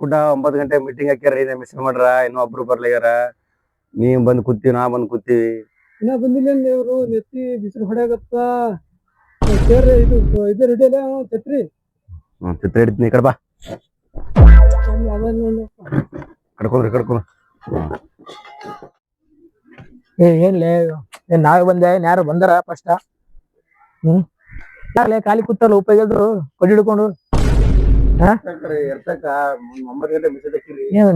ಕುಡ್ಡ 9 ಗಂಟೆ ಮೀಟಿಂಗ್ ಹಾಕ್ಯಾರ ಮಿಸ್ ಮಾಡ್ರ ಇನ್ನೂ ಒಬ್ರು ಬರ್ಲಿಗಾರ. ನೀವ್ ಬಂದ್ ಕೂತೀವಿ, ನಾ ಬಂದ್ ಕೂತೀವಿ. ಇನ್ನ ಬಂದಿಲ್ಲ ಇವ್ರು. ನೆತ್ತಿ ಬಿಸಿಲು ಹೊಡ್ಯಾಗತ್ತ. ಇದು ಇದು ರೆಡಿ ಅಲ್ಲ ಛತ್ರಿ. ಛತ್ರಿ ಹಿಡಿತೀನಿ, ಈ ಕಡೆ ಬಾ. ಕಡ್ಕೊಂಡ್ರಿ ಏನ್ಲೇ ನಾವೇ ಬಂದೆ, ಯಾರು ಬಂದಾರ ಫಸ್ಟ್? ಯಾರೇ ಖಾಲಿ ಕೂತಲ್ಲ ಉಪಯೋಗಿದ್ರು ಕೊಡಿ ಹಿಡ್ಕೊಂಡು.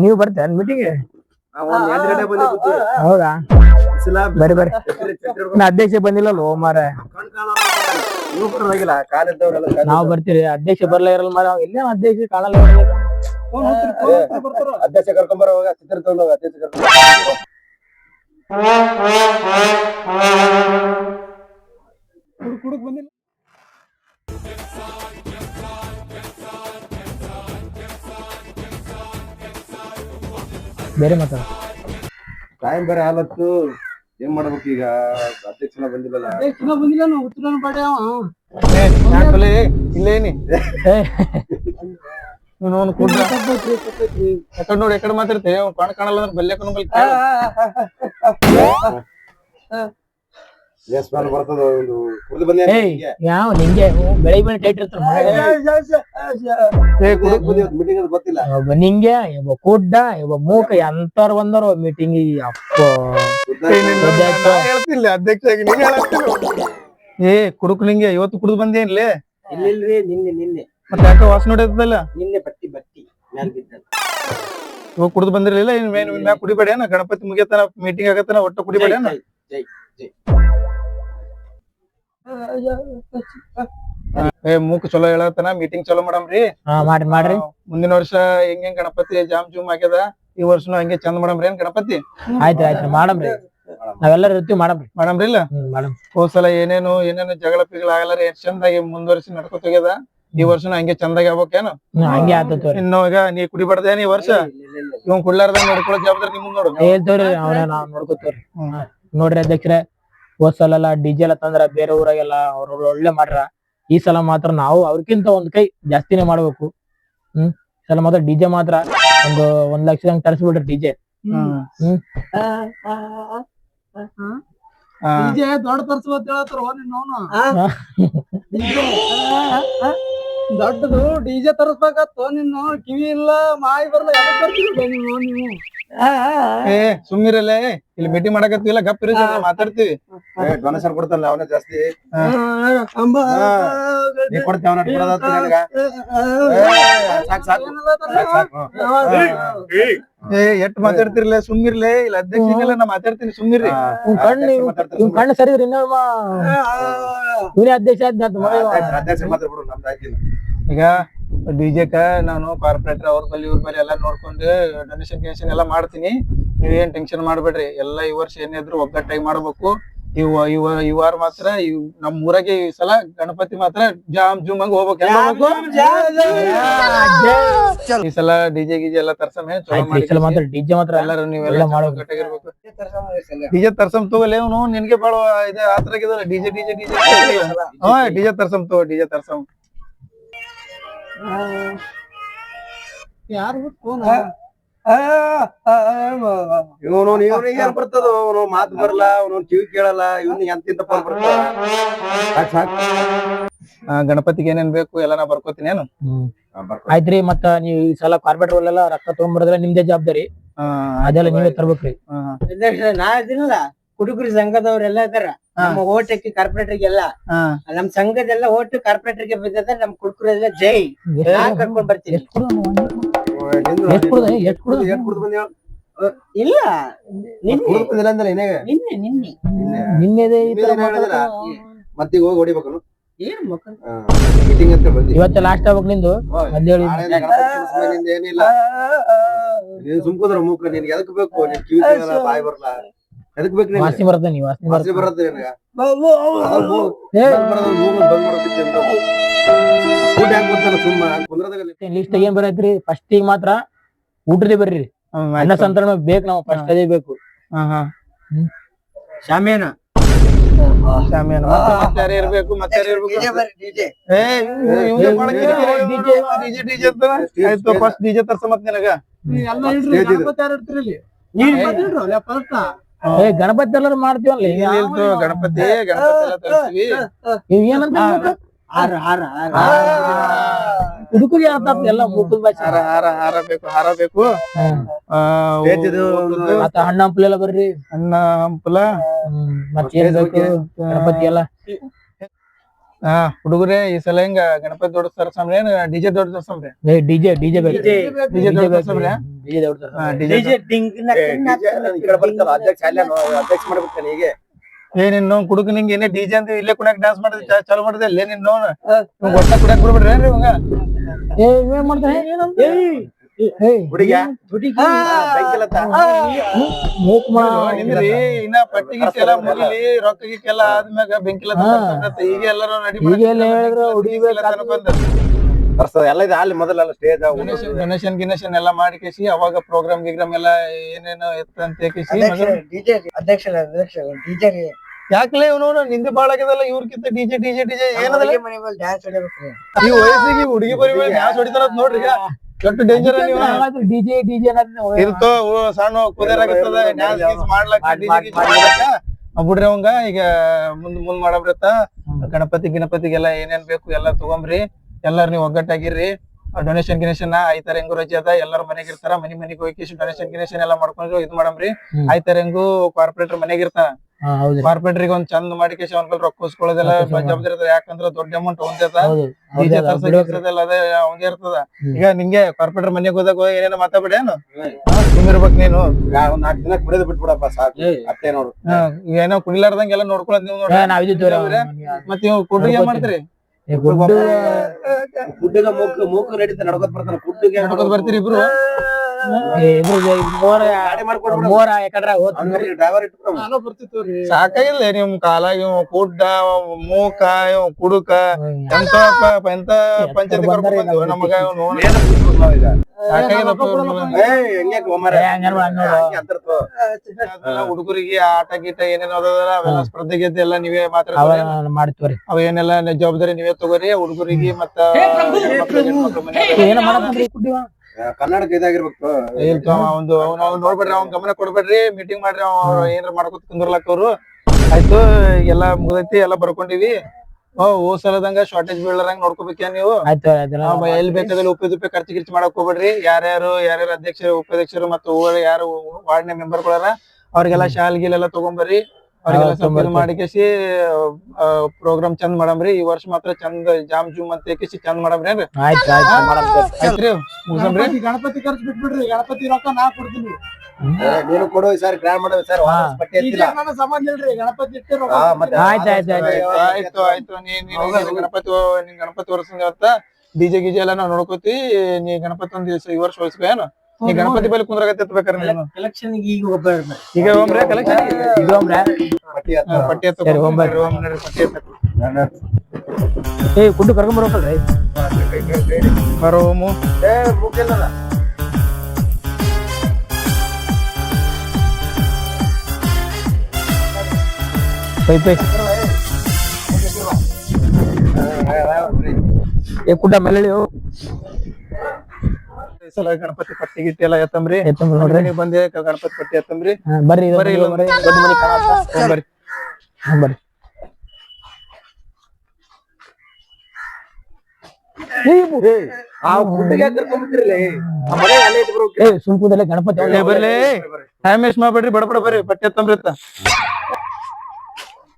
ನೀವು ಬರ್ತೀರ ಮೀಟಿಂಗ್? ಹೌದಾ, ಬರಿ ಬರಿ. ಅಧ್ಯಕ್ಷ ಬಂದಿಲ್ಲಲ್ವ ಮಾರ? ನಾವ್ ಬರ್ತೀರಿ, ಅಧ್ಯಕ್ಷ ಬರ್ಲಾ ಇರಲ್ಲ ಮಾರ. ಇಲ್ಲೇ ಅಧ್ಯಕ್ಷ ಕಾಣಲ್ಲ. ಅಧ್ಯಕ್ಷ ಕರ್ಕೊಂಬರ, ಚಿತ್ರ ತಗೊಂಡೋಗ. ಅಧ್ಯಕ್ಷ ಕುಡುಕ್ ಬಂದಿಲ್ಲ. ಬೇರೆ ಮಾತಾಡ. ಟೈಮ್ ಬೇರೆ ಹಾಲತ್ತು, ಏನ್ ಮಾಡ್ಬೇಕು ಈಗ? ಅಧ್ಯಕ್ಷನ ಬಂದಿಲ್ಲ. ಅಧ್ಯಕ್ಷನ ಬಂದಿಲ್ಲ, ಉತ್ತರನ ಪಾಡ್ಯ ಇಲ್ಲೇನಿ ನೋಡಿ ಎಕಡೆ ಮಾತಾಡ್ತೇವೆ. ಕಣ್ ಕಾಣಲ್ಲ ಅಂದ್ರೆ ಬಲ್ಲೆ ಬರ್ತದ. ಯಾವ ನಿಂಗೆ ಬೆಳಿ ಬೆಳಿ ಟೈಟ್ ಇರ್ತಾರ. ಗೊತ್ತಿಲ್ಲ ನಿಂಗೆ ಇವ ಕುಡ್ಡ ಇವ ಮೂಕ ಎಂತಾರ ಬಂದಾರ ಮೀಟಿಂಗ್. ಅಪ್ಪ ಹೇಳ್ತಿಲ್ಲ ಅಧ್ಯಕ್ಷ ಆಗಿ ನೀನ್ ಹೇಳತ್ತಿಲ್ಲ. ಕುಡುಕ್ ನಿಂಗೆ ಇವತ್ತು ಕುಡಿದು ಬಂದೇನ್ಲೇ? ಇಲ್ಲಿಲ್ರಿ, ನಿನ್ನೆ ಮತ್ತೆ ಯಾಕೆ ವಾಸನೆ ಹೊಡೆಯತ್ತಲ್ಲ? ನಿನ್ನೆ ಬಟ್ಟಿ ಮ್ಯಾಲ್ ಬಿದ್ದ. ಇವಾಗ ಕುಡಿದು ಬಂದಿರ್ಲಿಲ್ಲ. ಇನ್ ಮ್ಯಾಗ ಕುಡಿಬೇಡ. ಗಣಪತಿ ಮುಗಿಯತನ ಮೀಟಿಂಗ್ ಆಗತ್ತನ ಒಟ್ಟ ಕುಡಿಬೇಡ. ಮೂಕ್ ಚಲೋ ಹೇಳತನ ಮೀಟಿಂಗ್ ಚಲೋ ಮಾಡಮ್ರಿ. ಮಾಡ್ರಿ. ಮುಂದಿನ ವರ್ಷ ಹೆಂಗ್ ಗಣಪತಿ ಜಾಮ್ ಜೂಮ್ ಆಗ್ಯದ, ಈ ವರ್ಷನು ಹಂಗೆ ಚಂದ ಮಾಡಮ್ರಿ. ಏನ್ ಗಣಪತಿ? ಆಯ್ತು ಮಾಡಮ್ರಿ. ನಾವೆಲ್ಲರೂ ಇರ್ತೀವಿ, ಮಾಡಮ್ರಿ. ಇಲ್ಲ ಹೋದ್ ಸಲ ಏನೇನು ಜಗಳ ಪಿಗಳ ಆಗಲ್ಲ, ಎಷ್ಟ್ ಚಂದಾಗಿ ಮುಂದುವರಿಸಿ ನಡ್ಕೊತ ಹೋಗ್ಯದ. ಈ ವರ್ಷನು ಹಂಗೆ ಚಂದಾಗಿ ಆಗ್ಬೇಕೇನು? ಹಂಗೆ ಆತೈತಿ. ಇನ್ನು ಈಗ ನೀ ಕುಡಿಬಾರ್ದೇನ್ ಈ ವರ್ಷ? ಇವ್ ಕುಡ್ಲಾರ್ದಂಗ ನೋಡ್ಕೊಳ್ಳೋ ಜವಾಬ್ದಾರಿ ನಿಮ್ ನೋಡು. ಹೇಳ್ತೇವ್ರಿ, ಅವ್ರ ನಾವ್ ನೋಡ್ಕೋತೇವ್ರಿ. ನೋಡ್ರಿ ಅಧ್ಯಕ್ಷರೇ, ಹೋದ್ ಸಲ ಎಲ್ಲ ಡಿಜೆ ಎಲ್ಲ ತಂದ್ರ ಬೇರೆ ಊರಾಗೆಲ್ಲ ಅವ್ರ ಒಳ್ಳೆ ಮಾಡ್ರ. ಈ ಸಲ ಮಾತ್ರ ನಾವು ಅವ್ರಕ್ಕಿಂತ ಒಂದ್ ಕೈ ಜಾಸ್ತಿನೇ ಮಾಡ್ಬೇಕು. ಈ ಸಲ ಮಾತ್ರ ಡಿಜೆ ಮಾತ್ರ ಒಂದು 1 ಲಕ್ಷದಂಗ್ ತರಿಸ್ಬಿಡ್ರಿ ಡಿಜೆ. ದೊಡ್ಡ ದೊಡ್ಡದು ಡಿಜೆ ತರಿಸ್ಬೇಕತ್ತು. ನಿನ್ನ ಕಿವಿ ಇಲ್ಲ, ಮಾಯಿ ಬರ್ಲ. ನೀವು ಸುಮ್ಮಿರಲ್ಲೇ, ಇಲ್ಲಿ ಮೀಟಿಂಗ್ ಮಾಡಕತ್ತೀವಿಲ್ಲ, ಗಪ್ಪಿರಿ, ಮಾತಾಡ್ತೀವಿ. ಡೊನೇಷನ್ ಕೊಡ್ತಾನಲ್ಲ ಅವನೇ ಜಾಸ್ತಿ. ಎಷ್ಟ್ ಮಾತಾಡ್ತಿರ್ಲ, ಸುಮ್ಮಿರ್ಲೆ. ಇಲ್ಲ ಅಧ್ಯಕ್ಷ ನಾ ಮಾತಾಡ್ತೀನಿ, ಸುಮ್ಮಿರ್ರಿ. ಕಣ್ಣು ಸರಿದ್ರಿ ಇವನೇ ಅಧ್ಯಕ್ಷ ಈಗ ಡಿಜೆಕ ನಾನು ಕಾರ್ಪೊರೇಟರ್ ಅವ್ರ ಬಲ್ಲಿ ಇವ್ರ ಬಲ್ಲಿ ಎಲ್ಲಾ ನೋಡ್ಕೊಂಡು ಡೊನೇಷನ್ ಎಲ್ಲಾ ಮಾಡ್ತೀನಿ. ನೀವೇನ್ ಟೆನ್ಷನ್ ಮಾಡ್ಬೇಡ್ರಿ. ಎಲ್ಲಾ ಈ ವರ್ಷ ಏನಿದ್ರು ಒಗ್ಗಟ್ಟಾಗಿ ಮಾಡ್ಬೇಕು. ಈ ವಾರ ಮಾತ್ರ ನಮ್ ಊರಾಗೆ ಈ ಸಲ ಗಣಪತಿ ಮಾತ್ರ ಜಾಮ್ ಜೂಮ್ ಹಂಗ ಹೋಗ್ಬೇಕು. ಈ ಸಲ ಡಿಜೆ ಗೀಜೆ ಎಲ್ಲಾ ತರ್ಸಮ್. ಡಿಜೆ ಮಾತ್ರ ಎಲ್ಲಾರು ನೀವೆಲ್ಲ ಒಗ್ಗಟ್ಟಾಗಿರ್ಬೇಕು. ಡಿಜೆ ತರ್ಸಮ್ ತಗೋಲೆ. ಅವನು ನಿನ್ಗೆ ಬಾಳ ಇದೆ ಆತರಾಗಿದಲ್ಲ. ಡಿಜೆ ಡಿಜೆ ತರ್ಸಮ್ ತಗೋ. ಡಿಜೆ ತರ್ಸಮ್. ಯಾರು ಇವನು ಏನ್ ಬರ್ತದ? ಅವನು ಮಾತು ಬರಲ್ಲ, ಅವನು ಕಿವಿ ಕೇಳಲ್ಲ. ಇವ್ನಿಗೆ ಎಂತಿಂತ ಗಣಪತಿಗೆ ಏನೇನ್ ಬೇಕು ಎಲ್ಲ ನಾ ಬರ್ಕೋತೀನಿ. ಏನು ಆಯ್ತ್ರಿ. ಮತ್ತ ನೀವ್ ಈ ಸಲ ಕಾರ್ಪೊರೇಟರ್ ಎಲ್ಲ ರೊಕ್ಕ ತಗೊಂಡ್ಬರದ್ರೆ ನಿಮ್ದೇ ಜವಾಬ್ದಾರಿ. ಅದೆಲ್ಲ ನೀವೇ ತರ್ಬೇಕ್ರಿ. ನಾ ಇದೀನಲ್ಲ, ಕುಡುಕರಿ ಸಂಘದವ್ರೆಲ್ಲ ಇದಾರ. ನಮ್ಮ ಓಟಕ್ಕೆ ಕಾರ್ಪೊರೇಟರ್ಗೆಲ್ಲ ನಮ್ ಸಂಘದೆಲ್ಲ ಓಟು ಕಾರ್ಪೊರೇಟರ್ಗೆ ಬಿದ್ದದ. ನಮ್ ಕುಡುಕರೆಲ್ಲ ಜೈ ಕರ್ಕೊಂಡ್ ಬರ್ತೀನಿ. ಇಲ್ಲ ನಿನ್ನೆ ಮತ್ತೀಗ ಹೋಗಿ ಹೊಡಿಬೇಕು. ಇವತ್ತ ಲಾಸ್ಟ್ ಆಗ್ಬೇಕು ನಿಂದು. ಏನಿಲ್ಲ, ನೀನ್ ಸುಮ್ಕುದ್ರ ಮೂಕ. ನಿನ್ಗೆ ಎದಕ್ ಬೇಕು? ನಿನ್ ಕಿವಿ ಕೇಳಲ್ಲ, ಬಾಯಿ ಬರಲ್ಲ. ಎದಕ್ ಬೇಕು? ವಾಸನೆ ಬರ್ತದೆ. ನೀವ್ ವಾಸನೆ ಬರುತ್ತೆ. ಲಿಸ್ಟ್ ಏನ್ ಬರತ್ರಿ? ಫಸ್ಟ್ ಈಗ ಮಾತ್ರ ಊಟದೇ ಬರ್ರಿ. ಅನ್ನ ಸಂತರಣ ಬೇಕು. ನಾವು ಫಸ್ಟ್ ಅದೇ ಬೇಕು. ಶಾಮಿಯಾನ ಶಾಮಿಯಾನ ಮತ್ತೆ ಯಾರು ಇರ್ಬೇಕು ಮತ್ತೆ ಯಾರು ಇರ್ಬೇಕು ಡಿಜೆ ಏ ಇವ್ನೇ ಮಾಡಕ್ಕೆ ಡಿಜೆ ಡಿಜೆ ಅಂತ ಆಯ್ತು ಫಸ್ಟ್ ಡಿಜೆ ತರ್ಸ ಮತ್ ನಿನಗ ಏ ಗಣಪತಿ ಎಲ್ಲರೂ ಮಾಡ್ತೀವಲ್ಲ ಈಗ ಗಣಪತಿ ಎಲ್ಲ ತರ್ತೀವಿ ಇವ್ ಏನಂತ ಹಾರ ಹಾರ ಹುಡುಕರಿಗೆ ಎಲ್ಲ ಮೂಕದ ಭಾಷೆ ಹಾರ ಹಾರ ಹಾರ ಬೇಕು ಮತ್ತ ಹಣ್ಣ ಹಂಪಲ ಎಲ್ಲ ಬರ್ರಿ ಅನ್ನ ಹಂಪಲ ಮತ್ತೇನ್ ಬೇಕು ಗಣಪತಿ ಎಲ್ಲ ಹುಡುಗರೇ ಈ ಸಲ ಹಿಂಗ ಗಣಪತಿ ದೊಡ್ಡ ತರ್ಸಮ್ರಿ ಏನ್ ಡಿಜೆ ದೊಡ್ಡ ತರ್ಸಮ್ರಿ ಡಿಜೆ ಡಿಜೆ ಬೇಕು ಡಿಜೆ ದೊಡ್ಡ ತರ್ಸಮ್ರಿ ಡಿಜೆ ದೊಡ್ಡ ಡಿಜೆ ಅಧ್ಯಕ್ಷ ಮಾಡ್ಬಿಡ್ತಾನೆ ಹೀಗೆ ಏನಿನ್ನು ಕುಡುಕ ನಿಂಗೆ ಏನೇ ಡಿಜೆ ಅಂತ ಇಲ್ಲೇ ಕುಣಕ್ ಡ್ಯಾನ್ಸ್ ಮಾಡಿದ್ರೆ ಚಾಲು ಮಾಡಿದೆ ಅಲ್ಲೇ ನಿನ್ನ ಒಟ್ಟ ಕುಡಿಯಕ್ ಬಿಡ್ಬಿಡ್ರಿ ಏನ್ರಿ ಇವಂಗ ಏ ಇವೇನ್ ಮಾಡ್ತಾನೆ ನಿಂದ್ರಿ ಇನ್ನ ಪಟ್ಟಿ ಗಿಟ್ಟಿ ಎಲ್ಲ ಮುಗಿಲಿ ರೊಕ್ಕ ಗಿಕ್ಕೆಲ್ಲ ಆದ್ಮ್ಯಾಗ ಬೆಂಕಿಲ್ಲ ಈಗ ಎಲ್ಲಾರು ರೆಡಿ ಎಲ್ಲ ಇದೆ ಅಲ್ಲಿ ಮೊದಲೆಲ್ಲ ಸ್ಟೇಜ್ ಗಣೇಶನ್ ಎಲ್ಲ ಮಾಡಿ ಕೇಸಿ ಅವಾಗ ಪ್ರೋಗ್ರಾಮ್ ಗಿಗ್ರಾಮ್ ಎಲ್ಲ ಏನೇನೋ ಇತ್ತ ಅಂತ ಕೇಸಿ ಅಧ್ಯಕ್ಷ ಡಿಜೆ ಯಾಕಲೇ ಇವನು ನಿಂದೆ ಬಾಳ ಆಗ್ಯದಲ್ಲ ಇವ್ರಕ್ಕಿಂತ ಡಿಜೆ ಡಿಜೆ ಡಿಜೆ ಏನದಲ್ಲ ಮನೆ ಮೇಲೆ ಡ್ಯಾನ್ಸ್ ಹೊಡಿಬೇಕು ಈ ವಯಸ್ಸಿಗೆ ಹುಡುಗಿ ಬರಿ ಡ್ಯಾನ್ಸ್ ಹೊಡಿತಾರ ನೋಡ್ರಿ ಈಗ ಎಷ್ಟು ಡೇಂಜರ್ ನೀವು ಡಿಜೆ ಡಿಜೆ ಇರ್ತೋ ಸಣ್ಣ ಕುದಿರಾಗತ್ತದ ಡ್ಯಾನ್ಸ್ ಗೀನ್ಸ್ ಮಾಡ್ಲಕ್ಕ ಡಿಜೆ ಗೀಜೆ ಮಾಡ್ಲಕ್ಕ ಬಿಡ್ರಿ ಅವಂಗ ಈಗ ಮುಂದ್ ಮಾಡಬ್ರತ್ತ ಗಣಪತಿಗೆಲ್ಲ ಏನೇನ್ ಬೇಕು ಎಲ್ಲಾ ತಗೊಂಬ್ರಿ ಎಲ್ಲಾರು ನೀವು ಒಗ್ಗಟ್ಟಾಗಿರ್ರಿ ಡೊನೇಷನ್ ಗಿನೇಷನ್ ಆಯ್ತಾರ ಹೆಂಗು ರಜೆ ಅದ ಎಲ್ಲಾರು ಮನೆಗ್ ಇರ್ತಾರ ಮನಿಗ್ ಹೋಗಿ ಡೊನೇಷನ್ ಗಿನೇಷನ್ ಎಲ್ಲಾ ಮಾಡ್ಕೊಂಡ್ರು ಇದ್ ಮಾಡಮ್ರಿ ಆಯ್ತಾರ ಹೆಂಗು ಕಾರ್ಪೊರೇಟರ್ ಮನೆಗ್ ಇರ್ತಾನ ಕಾರ್ಪೊರೇಟರ್ ಒಂದ್ ಚಂದ ಮಾಡಿ ಕೇಶ ಅವ್ನ ರೊಕ್ಕ ಕೂಸ್ಕೊಳ್ಳೋದೆಲ್ಲ ಜವಾಬ್ದಾರಿ ಇರ್ತದ ಯಾಕಂದ್ರ ದೊಡ್ಡ ಅಮೌಂಟ್ ಒಂದೇದ ಡಿಜೆ ತರ್ಸಲ್ಲ ಅದೇ ಅವಂಗೆ ಇರ್ತದ ಈಗ ನಿಂಗೆ ಕಾರ್ಪೊರೇಟರ್ ಮನೆಗ್ ಹೋದಾಗ ಏನೇನೋ ಮಾತಾಡ್ಬೇಡ ಏನು ಸುಮ್ಮಿರ್ಬೇಕ್ ನೀನು ಒಂದ್ 4 ದಿನ ಕುಡಿದ್ ಬಿಟ್ಬಿಡಪ್ಪ ಸಾಕು ಅಷ್ಟೇ ನೋಡು ಏನೋ ಕುಡಿಲಾರ್ದಂಗ ಎಲ್ಲ ನೋಡ್ಕೊಳದ್ ನೀವು ನೋಡ್ರಿ ಮತ್ ನೀವು ಕುಡ್ರಿ ಏನ್ ಮಾಡ್ತೀರಿ ಫುಡ್ಡಿಗೆ ಮೂಕ ನಡೀತ ನಡ್ಕೊತ್ ಬರ್ತಾನ ಫುಡ್ಡಿಗೆ ನಡ್ಕೊತ್ ಬರ್ತೀರಿ ಇಬ್ರು ಸಾಕಾಗಿಲ್ಲ ನಿಮ್ ಕಾಲಾಗ ಇವ್ ಕುಡ್ಡ ಮೂಕ ಇವ್ ಕುಡುಕ ಎಂತ ಪಂಚಾಯತಿ ಕರ್ಕೊಂಡ್ ಬಂದಿವ ನಮಗ ಹುಡುಗರಿಗೆ ಆಟ ಗೀಟ ಏನೇನೋ ಅದಲ್ಲ ಅವೆಲ್ಲ ಸ್ಪರ್ಧೆ ಗೆದ್ದೆ ಎಲ್ಲ ನೀವೇ ಮಾಡ್ತೀವ್ರಿ ಅವೇನೆಲ್ಲ ಜವಾಬ್ದಾರಿ ನೀವೇ ತಗೋರಿ ಹುಡುಗರಿಗೆ ಮತ್ತ ಕನ್ನಡಕ ಇದಾಗಿರ್ಬೇಕು ಒಂದು ನೋಡ್ಬೇಡ್ರಿ ಅವ್ನ ಗಮನ ಕೊಡ್ಬೇಡ್ರಿ ಮೀಟಿಂಗ್ ಮಾಡ್ರಿ ಅವ್ ಏನಾರ ಮಾಡ್ಕೊತ ಕುಂದ್ರಲಕ್ಕ ಅವ್ರು ಆಯ್ತು ಎಲ್ಲಾ ಮುಗ್ದೈತಿ ಎಲ್ಲಾ ಬರ್ಕೊಂಡಿವಿ ಹೋದ್ ಸಲದಂಗ ಶಾರ್ಟೇಜ್ ಬೀಳರಂಗ ನೋಡ್ಕೋಬೇಕ ನೀವು ಎಲ್ಲಿ ಬೇಕಾದ್ರೆ ಉಪಯುಕ್ತ ಖರ್ಚು ಗಿರ್ಚು ಮಾಡಕ್ ಹೋಗ್ಬೇಡ್ರಿ ಯಾರ್ಯಾರು ಅಧ್ಯಕ್ಷರು ಉಪಾಧ್ಯಕ್ಷರು ಮತ್ತು ಯಾರು ವಾರ್ಡ್ ಮೆಂಬರ್ ಗಳಾರ ಅವ್ರಿಗೆಲ್ಲ ಶಾಲ್ ಗೀಲ್ ಎಲ್ಲ ತಗೊಂಬರ್ರಿ ಅವ್ರಿಗೆಲ್ಲ ಸ್ವಲ್ಪ ಮಾಡಿಕೇಸಿ ಪ್ರೋಗ್ರಾಮ್ ಚಂದ್ ಮಾಡಮ್ರಿ ಈ ವರ್ಷ ಮಾತ್ರ ಚಂದ ಜಾಮ್ ಜೂಮ್ ಅಂತ ಕೇಸಿ ಚಂದ್ ಮಾಡಮ್ರಿ ಏನ್ರಿ ಆಯ್ತ್ರಿ ಮುಗಿಸಮ್ರಿ ಗಣಪತಿ ಖರ್ಚು ಬಿಟ್ಬಿಡ್ರಿ ಗಣಪತಿ ರೊಕ್ಕ ನಾ ಕೊಡ್ತೀನಿ ನೀನು ಕೊಡು ಸರ್ ಗ್ರಾಂಡ್ ಮಾಡೋದು ಸರ್ ಪಟ್ಟಿ ಎತ್ತಿಲ್ಲ ಸಂಬಂಧ ಇಲ್ರಿ ಗಣಪತಿ ಆಯ್ತು ನೀನ್ ಗಣಪತಿ ವರ್ಷ ಡಿಜೆ ಗೀಜೆ ಎಲ್ಲ ನಾವ್ ನೋಡ್ಕೋತಿ ನೀ ಗಣಪತಿ ಒಂದ್ ದಿವಸ ಈ ವರ್ಷ ಹೊಳ್ಸ್ಕೊ ಏನು ನೀ ಗಣಪತಿ ಬಲ್ಲಿ ಕುಂದ್ರಾಗತ್ತೆ ಎತ್ಬೇಕಾರೆ ನೀನು ಕಲೆಕ್ಷನ್ ಈಗ ಈಗ ಹೋಮ್ರೆ ಕಲೆಕ್ಷನ್ ಪಟ್ಟಿ ಎತ್ತ ಕುಡ್ಡು ಕರ್ಕೊಂಡ್ ಬರ್ಬೇಕಲ್ರಿ ಬರೋಮು ಪೈ ಕುಡ್ಡ ಮೇಲೆ ಸಲ ಗಣಪತಿ ಪಟ್ಟಿ ಗಿಟ್ಟಿ ಎಲ್ಲ ಎತ್ತಂಬ್ರಿ ನೋಡ್ರಿ ಬಂದೆ ಗಣಪತಿ ಪಟ್ಟಿ ಎತ್ತಂಬ್ರಿ ಬರ್ರಿ ದೊಡ್ಡ ಮನಿ ಕಾಣತ್ತ ಬರ್ರಿ ಬರ್ರಿ ಸುಮ್ಕುದಲ್ಲೇ ಗಣಪತಿ ಬರ್ಲಿ ಟೈಮ್ ವೇಸ್ಟ್ ಮಾಡ್ಬೇಡ್ರಿ ಬಡಬಡ ಬರ್ರಿ ಪಟ್ಟಿ ಎತ್ತಂಬ್ರಿ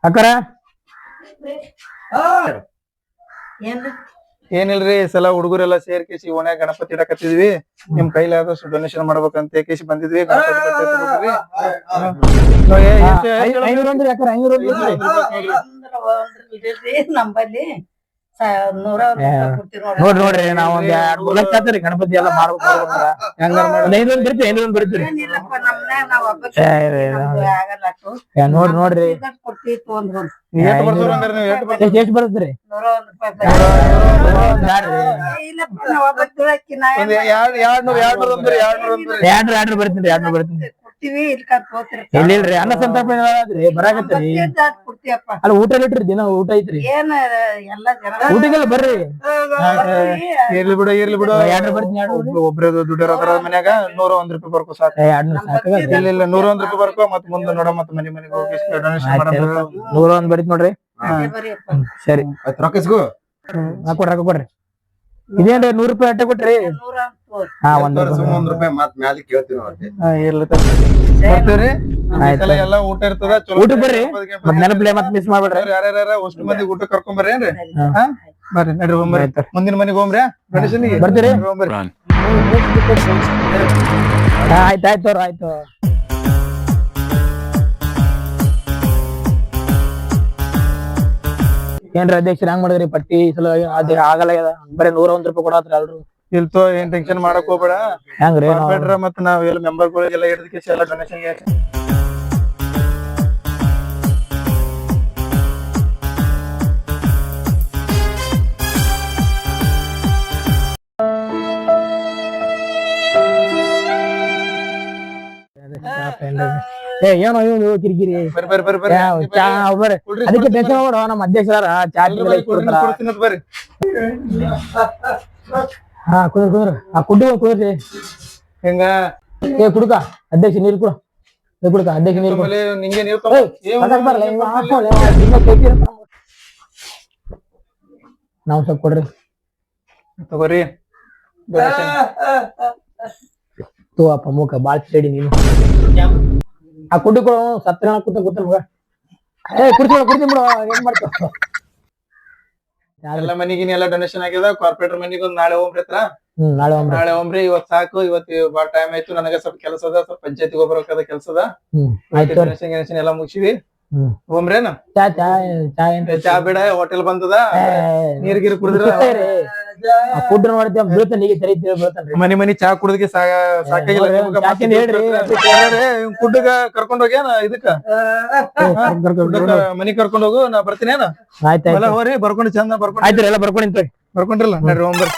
ಅಕ್ಕರ ಏನಿಲ್ರಿ ಈ ಸಲ ಹುಡುಗರೆಲ್ಲ ಸೇರ್ಕೇಸಿ ಓಣ್ಯಾಗ ಗಣಪತಿ ಇಡಕತ್ತಿದ್ವಿ ನಿಮ್ ಕೈಲಾದಷ್ಟು ಡೊನೇಷನ್ ಮಾಡ್ಬೇಕಂತ ಕೇಸಿ ಬಂದಿದ್ವಿ ನಂಬಲ್ಲಿ ನೋಡ್ರಿ ನಾವ್ ಒಂದ್ 2 ಲಕ್ಷ ಆತರಿ ಗಣಪತಿ ಎಲ್ಲ ಮಾಡ್ಬೇಕು ಬರ್ತೀರಿ ನೋಡ್ರಿ ಎಷ್ಟ್ ಬರ್ತದ್ರಿ ಎರಡ್ ಬರ್ತೀನಿ 200 ಬರ್ತೀನಿ ಬರ್ತೀವಿ ಇಲ್ಲಿ ತೋತಿರ್ತೀವಿ ಇಲ್ಲಿಲ್ರಿ ಅನ್ನ ಸಂತರ್ಪಣೆ ಆದ್ರಿ ಬರಾಕತ್ರಿ ಕೊಡ್ತೀಯಪ್ಪ ಅಲ್ಲ ಊಟ ಇಟ್ರಿ ದಿನ ಊಟ ಐತ್ರಿ ಏನ್ ಎಲ್ಲಾ ಜನ ಊಟಿಗೆಲ್ಲ ಬರ್ರಿ ಇರ್ಲಿ ಬಿಡು ಎರಡ್ ಬರ್ತೀನಿ ಒಬ್ರೇ ದುಡ್ಡಿರೋ ಮನ್ಯಾಗ 101 ರೂಪಾಯಿ ಬರ್ಕೋ ಸಾಕು. 200 ಸಾಕಾಗಲ್ಲ ಇಲ್ಲ 101 ರೂಪಾಯಿ ಬರ್ಕೋ ಮತ್ ಮುಂದೆ ನೋಡ ಮತ್ ಮನೆಗೆ ಹೋಗಿ ಡೊನೇಷನ್ ಮಾಡೋದು. 101 ಬರೀತ್ ನೋಡ್ರಿ ಸರಿ ರೊಕ್ಕ ಇಸ್ಕೋ. ಕೊಡ್ರಿ ಇದೇನ್ರಿ 100 ರೂಪಾಯಿ ಅಟ್ಟೆ ಕೊಟ್ರಿ ಹಾ ಒಂದ್ ಒಂದ್ ರೂಪಾಯಿ ಮತ್ ಮ್ಯಾಲೆ ಕೇಳ್ತೀವಿ ನಾವು. ಇರ್ಲಿ ಬರ್ತೀವ್ರಿ. ಈ ಸಲ ಎಲ್ಲಾ ಊಟ ಇರ್ತದ ಚಲೋ. ಊಟಕ್ ಬರ್ರಿ ಮತ್ ನೆನಪ್ಲೆ ಮತ್ ಮಿಸ್ ಮಾಡ್ಬೇಡ್ರಿ. ಯಾರ್ಯಾರ ಅಷ್ಟು ಮಂದಿ ಊಟ ಕರ್ಕೊಂಡ್ ಬರ್ರಿ ಏನ್ರಿ? ಹಾ ಬರ್ರಿ ನಡ್ರಿ ಹೋಗ್ಬರ್ರಿ. ಮುಂದಿನ ಮನೆಗೆ ಹೋಗ್ರಿ ಗಣೇಶನಿಗೆ ಬರ್ತೀರಿ? ಹೋಗ್ಬರ್ರಿ. ಆಯ್ತಾಯ್ತು ಆಯ್ತು. ಏನ್ರಿ ಅಧ್ಯಕ್ಷರ ಹೆಂಗ್ ಮಾಡಿದ್ರಿ ಪಟ್ಟಿ ಈ ಸಲ ಅದೇ ಆಗಲ್ಲ ಬರೀ 101 ರೂಪಾಯಿ ಕೊಡತ್ರಿ ಎಲ್ರು. ಇಲ್ತೋ ಏನ್ ಟೆನ್ಷನ್ ಮಾಡಕ್ ಹೋಗ್ಬೇಡ. ಹೆಂಗ್ರಿ ಮತ್ತ ನಾವ್ ಎಲ್ಲ ಮೆಂಬರ್ಗಳಿಗೆಲ್ಲ ಹಿಡಿದಕ್ಕೆ ಎಲ್ಲ ಡೊನೇಷನ್ ಏನೋ ಇವ್ ಕಿರಿಕಿರಿ ಬರ್ರಿ ಚಾ ಬರ್ರಿ ಅದಕ್ಕೆ ಟೆನ್ಷನ್ ಮಾಡ್ಬೇಡ ನಮ್ಮ ಅಧ್ಯಕ್ಷರ ಚಾ ಬರ್ರಿ. ಹಾ ಕುಂದ್ರ ಆ ಕುಡ್ರಿ ಹೆಂಗ ಕುಡ್ಕ ಅಧ್ಯಕ್ಷ ನೀರ್ ಕುಡ ಕುಡ್ಕ ಅಧ್ಯಕ್ಷ ನೀರ್ ಆಮೇಲೆ ನಿಂಗೆ ನೀವ್ ನಾವ್ ಸ್ವಲ್ಪ ಕೊಡ್ರಿ ತಗೋರಿ ಡೊನೇಷನ್. ತೋ ಅಪ್ಪ ಮೂಕ ಬಾಳ್ ಸ್ಟಡಿ ನೀನು ಆ ಕುಡ್ಡಿ ಕೊಡ ಸತ್ರ ಕೂತ ಕೂತ ಮಗ ಕುಡ್ತೀನಿ ಬಿಡು ಏನ್ ಮಾಡ್ತಾವ ಎಲ್ಲ ಮನಿಗಿನ ಎಲ್ಲ ಡೊನೇಷನ್ ಆಗ್ಯದ. ಕಾರ್ಪೊರೇಟರ್ ಮನಿಗೆ ಒಂದ್ ನಾಳೆ ಹೋಗ್ರಿ ಹತ್ರ. ನಾಳೆ ಹೋಗ್ರಿ ಇವತ್ ಸಾಕು. ಇವತ್ತು ಬಾಳ ಟೈಮ್ ಆಯ್ತು. ನನಗ ಸ್ವಲ್ಪ ಕೆಲಸ ಅದ, ಸ್ವಲ್ಪ ಪಂಚಾಯತಿಗೆ ಹೋಗ್ಬರ್ಬೇಕಾದ ಕೆಲಸ ಅದ. ಆಯ್ತು ಡೊನೇಷನ್ ಎಲ್ಲ ಮುಗಿಸಿವಿ. ಹ್ಮ್ ಹೋಗ್ರೇನ? ಚಾ ಚಾ ಚಾ ಏನ್ ಚಾ ಬೇಡ, ಹೋಟೆಲ್ ಬಂದದ. ನೀರ್ ಗಿರ್ ಕುಡಿದ್ರ ಫುಡ್ ನೋಡ್ತೇವೆ ಬೀಳ್ತಾನೆ ಈಗ ತೆರೀತಿ ಬೀಳ್ತಾನ್ರಿ ಮನಿ ಚಾ ಕುಡಿದಕ್ಕೆ ಸಾಕಾಗಿಲ್ಲ. ಹೇಳ್ರಿ ಫುಡ್ಗ ಕರ್ಕೊಂಡ್ ಹೋಗ್ಯಾನ ಇದಕ್ಕ ಮನಿ ಕರ್ಕೊಂಡ್ ಹೋಗು. ನಾ ಬರ್ತೀನಿ. ಆಯ್ತಾಯ್ತು ಹೋರಿ ಬರ್ಕೊಂಡು ಚಂದ ಬರ್ಕೊಂಡು ಆಯ್ತು ಎಲ್ಲ ಬರ್ಕೊಂಡು ಬರ್ಕೊಂಡ್ರಲ್ಲ ನಡ್ರಿ ಹೋಗ್ಬರ್ರಿ.